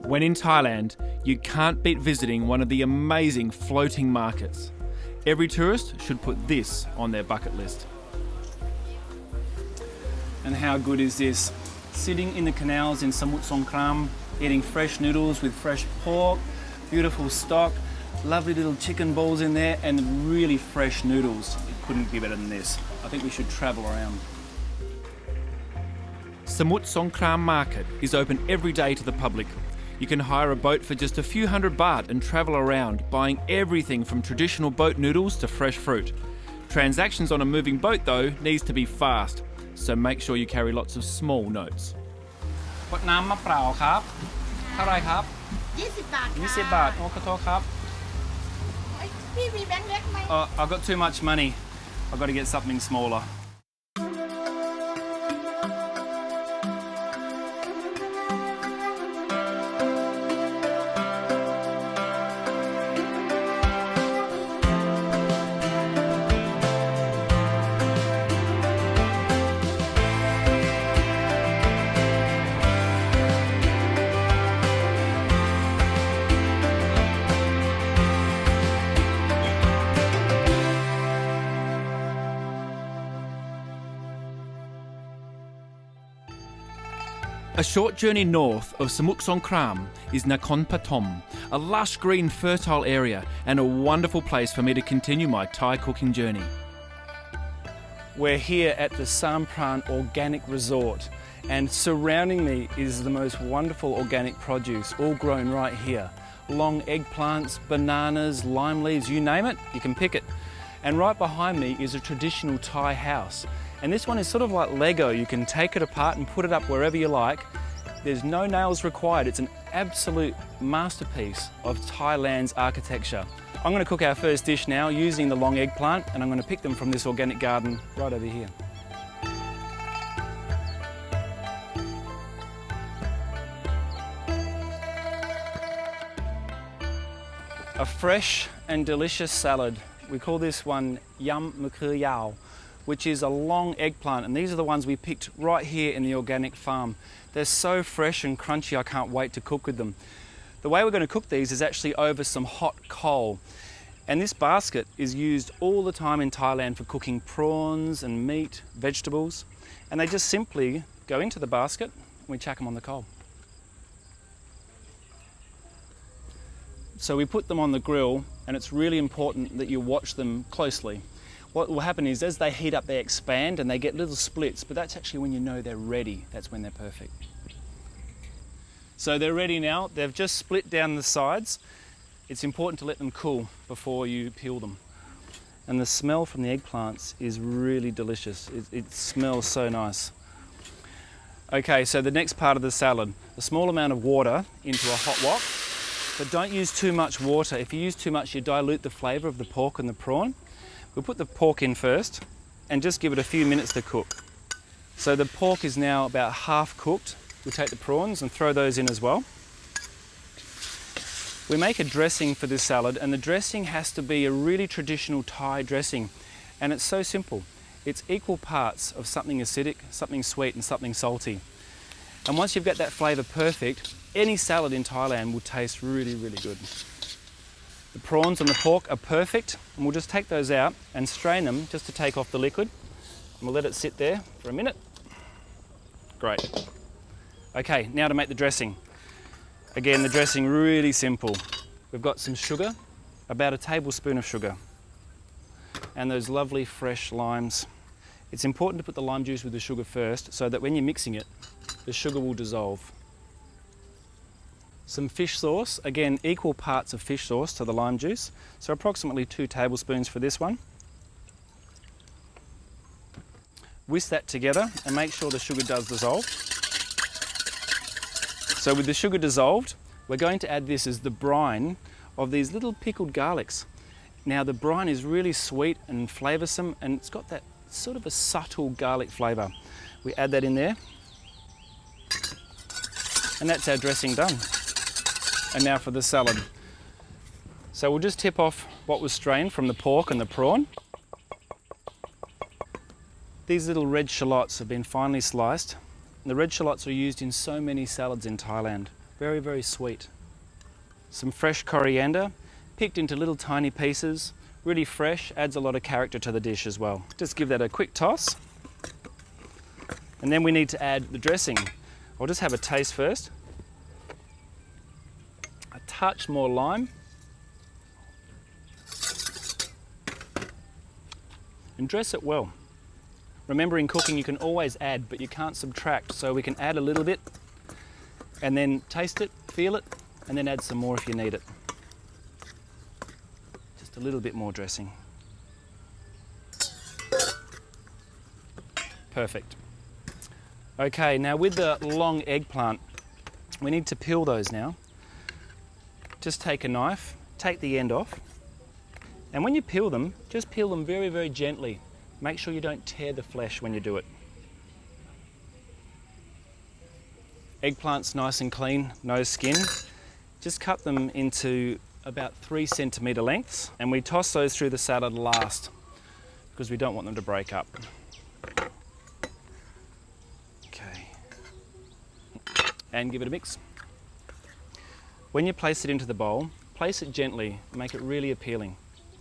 When in Thailand, you can't beat visiting one of the amazing floating markets. Every tourist should put this on their bucket list. And how good is this? Sitting in the canals in Samut Songkhram, eating fresh noodles with fresh pork, beautiful stock, lovely little chicken balls in there, and really fresh noodles. It couldn't be better than this. I think we should travel around. Samut Songkhram Market is open every day to the public. You can hire a boat for just a few hundred baht and travel around, buying everything from traditional boat noodles to fresh fruit. Transactions on a moving boat, though, needs to be fast, so make sure you carry lots of small notes. กดน้ำมะเปล่าครับเท่าไรครับ20 บาทค่ะ20 บาทโอ้ขอโทษครับ พี่มีแบงค์เล็กไหม I've got too much money. I've got to get something smaller. A short journey north of Samut Songkhram is Nakhon Pathom, a lush green fertile area and a wonderful place for me to continue my Thai cooking journey. We're here at the Sampran Organic Resort, and surrounding me is the most wonderful organic produce, all grown right here. Long eggplants, bananas, lime leaves, you name it, you can pick it. And right behind me is a traditional Thai house. And this one is sort of like Lego. You can take it apart and put it up wherever you like. There's no nails required. It's an absolute masterpiece of Thailand's architecture. I'm going to cook our first dish now using the long eggplant, and I'm going to pick them from this organic garden right over here. A fresh and delicious salad. We call this one yum mะเข yao, which is a long eggplant, and these are the ones we picked right here in the organic farm. They're so fresh and crunchy, I can't wait to cook with them. The way we're going to cook these is actually over some hot coal. And this basket is used all the time in Thailand for cooking prawns and meat, vegetables. And they just simply go into the basket and we chuck them on the coal. So we put them on the grill, and it's really important that you watch them closely. What will happen is as they heat up, they expand and they get little splits, but that's actually when you know they're ready. That's when they're perfect. So they're ready now. They've just split down the sides. It's important to let them cool before you peel them. And the smell from the eggplants is really delicious. It smells so nice. Okay, so the next part of the salad, a small amount of water into a hot wok, but don't use too much water. If you use too much, you dilute the flavour of the pork and the prawn. We'll put the pork in first and just give it a few minutes to cook. So the pork is now about half cooked. We'll take the prawns and throw those in as well. We make a dressing for this salad, and the dressing has to be a really traditional Thai dressing. And it's so simple. It's equal parts of something acidic, something sweet and something salty. And once you've got that flavour perfect, any salad in Thailand will taste really, really good. The prawns and the pork are perfect, and we'll just take those out and strain them just to take off the liquid. And we'll let it sit there for a minute. Great. Okay, now to make the dressing. Again, the dressing really simple. We've got some sugar, about a tablespoon of sugar, and those lovely fresh limes. It's important to put the lime juice with the sugar first so that when you're mixing it, the sugar will dissolve. Some fish sauce, again equal parts of fish sauce to the lime juice, so approximately 2 tablespoons for this one. Whisk that together and make sure the sugar does dissolve. So with the sugar dissolved, we're going to add this as the brine of these little pickled garlics. Now the brine is really sweet and flavoursome, and it's got that sort of a subtle garlic flavour. We add that in there, and that's our dressing done. And now for the salad. So we'll just tip off what was strained from the pork and the prawn. These little red shallots have been finely sliced. The red shallots are used in so many salads in Thailand. Very, very sweet. Some fresh coriander, picked into little tiny pieces, really fresh, adds a lot of character to the dish as well. Just give that a quick toss. And then we need to add the dressing. I'll just have a taste first. A touch more lime. And dress it well. Remember, in cooking you can always add, but you can't subtract, so we can add a little bit and then taste it, feel it, and then add some more if you need it. Just a little bit more dressing. Perfect. Okay, now with the long eggplant, we need to peel those now. Just take a knife, take the end off, and when you peel them, just peel them very, very gently. Make sure you don't tear the flesh when you do it. Eggplant's nice and clean, no skin. Just cut them into about 3 centimetre lengths, and we toss those through the salad last because we don't want them to break up. Okay. And give it a mix. When you place it into the bowl, place it gently, make it really appealing.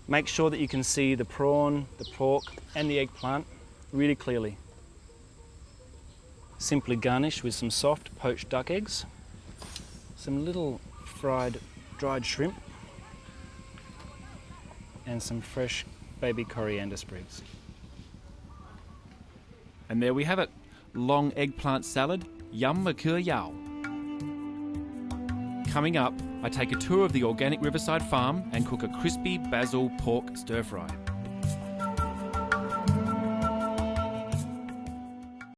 Make sure that you can see the prawn, the pork and the eggplant really clearly. Simply garnish with some soft poached duck eggs, some little fried dried shrimp and some fresh baby coriander sprigs. And there we have it, long eggplant salad, yum mะเขือ yao. Coming up, I take a tour of the organic riverside farm and cook a crispy basil pork stir fry.